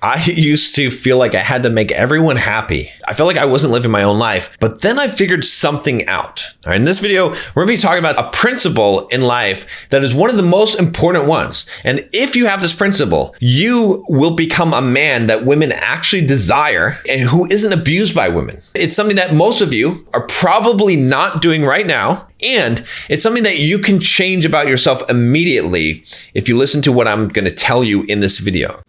I used to feel like I had to make everyone happy. I felt like I wasn't living my own life, but then I figured something out. All right, in this video, we're gonna be talking about a principle in life that is one of the most important ones. And if you have this principle, you will become a man that women actually desire and who isn't abused by women. It's something that most of you are probably not doing right now. And it's something that you can change about yourself immediately if you listen to what I'm going to tell you in this video.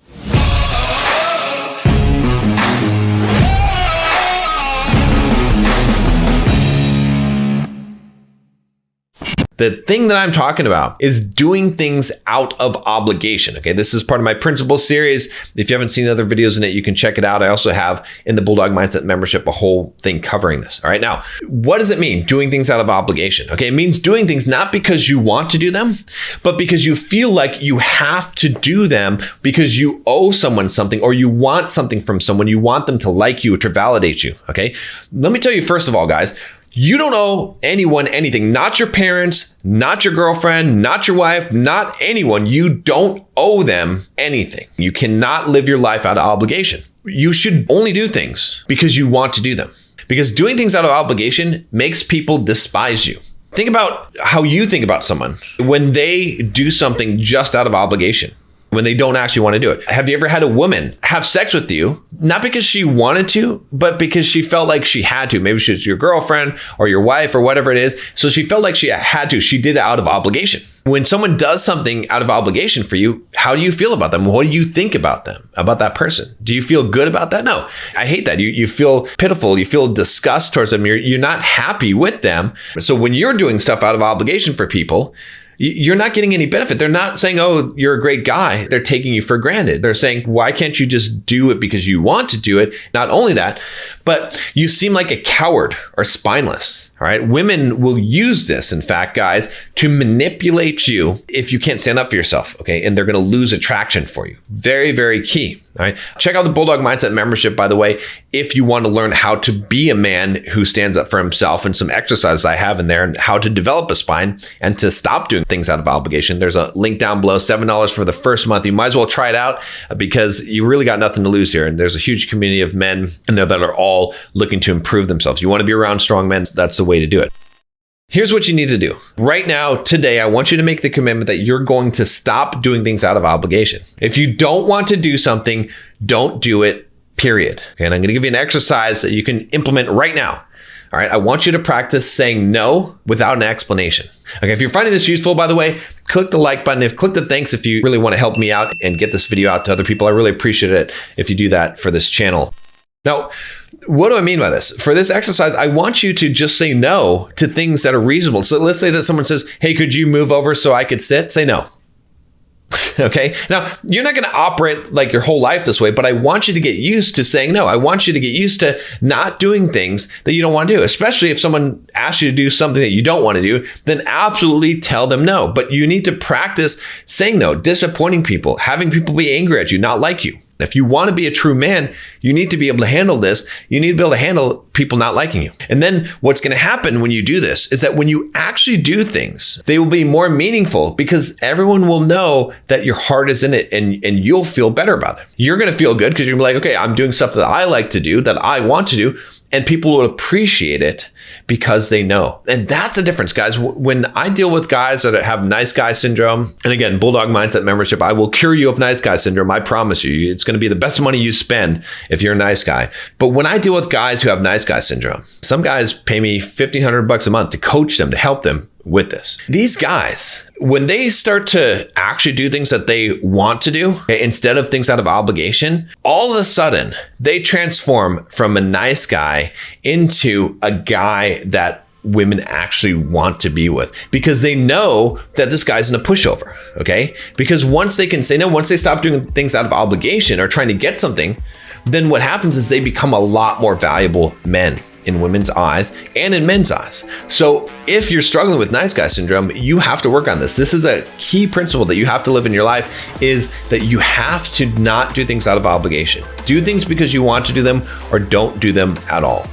The thing that I'm talking about is doing things out of obligation. Okay, this is part of my principle series. If you haven't seen the other videos in it, you can check it out. I also have in the Bulldog Mindset membership a whole thing covering this. All right, now, what does it mean, doing things out of obligation? Okay, it means doing things not because you want to do them, but because you feel like you have to do them because you owe someone something or you want something from someone. You want them to like you or to validate you. Okay, let me tell you, first of all, guys, you don't owe anyone anything, not your parents, not your girlfriend, not your wife, not anyone. You don't owe them anything. You cannot live your life out of obligation. You should only do things because you want to do them. Because doing things out of obligation makes people despise you. Think about how you think about someone when they do something just out of obligation, when they don't actually want to do it. Have you ever had a woman have sex with you, not because she wanted to, but because she felt like she had to? Maybe she's your girlfriend or your wife or whatever it is. So she felt like she had to. She did it out of obligation. When someone does something out of obligation for you, how do you feel about them? What do you think about them, about that person? Do you feel good about that? No, I hate that. You feel pitiful. You feel disgust towards them. You're not happy with them. So when you're doing stuff out of obligation for people, you're not getting any benefit. They're not saying, oh, you're a great guy. They're taking you for granted. They're saying, why can't you just do it because you want to do it? Not only that, but you seem like a coward or spineless. All right. Women will use this, in fact, guys, to manipulate you if you can't stand up for yourself. Okay. And they're going to lose attraction for you. Very, very key. All right. Check out the Bulldog Mindset membership, by the way, if you want to learn how to be a man who stands up for himself, and some exercises I have in there and how to develop a spine and to stop doing things out of obligation. There's a link down below, $7 for the first month. You might as well try it out because you really got nothing to lose here. And there's a huge community of men in there that are all looking to improve themselves. You want to be around strong men, that's the way to do it. Here's what you need to do. Right now, today, I want you to make the commitment that you're going to stop doing things out of obligation. If you don't want to do something, don't do it, period. And I'm going to give you an exercise that you can implement right now. All right, I want you to practice saying no without an explanation. Okay, if you're finding this useful, by the way, click the like button. Click the thanks if you really want to help me out and get this video out to other people. I really appreciate it if you do that for this channel. Now, what do I mean by this? For this exercise, I want you to just say no to things that are reasonable. So let's say that someone says, hey, could you move over so I could sit? Say no. Okay. Now, you're not going to operate like your whole life this way, but I want you to get used to saying no. I want you to get used to not doing things that you don't want to do, especially if someone asks you to do something that you don't want to do, then absolutely tell them no. But you need to practice saying no, disappointing people, having people be angry at you, not like you. If you want to be a true man, you need to be able to handle this. You need to be able to handle people not liking you. And then what's going to happen when you do this is that when you actually do things, they will be more meaningful because everyone will know that your heart is in it and you'll feel better about it. You're going to feel good because you're going to be like, okay, I'm doing stuff that I like to do, that I want to do. And people will appreciate it because they know. And that's the difference, guys. When I deal with guys that have nice guy syndrome, and again, Bulldog Mindset membership, I will cure you of nice guy syndrome. I promise you, it's going to be the best money you spend if you're a nice guy. But when I deal with guys who have nice guy syndrome, some guys pay me $1,500 a month to coach them, to help them with this. These guys, when they start to actually do things that they want to do, okay, instead of things out of obligation, all of a sudden they transform from a nice guy into a guy that women actually want to be with because they know that this guy's in a pushover. Okay. Because once they can say no, once they stop doing things out of obligation or trying to get something, then what happens is they become a lot more valuable men in women's eyes and in men's eyes. So if you're struggling with nice guy syndrome, you have to work on this. This is a key principle that you have to live in your life, is that you have to not do things out of obligation. Do things because you want to do them, or don't do them at all.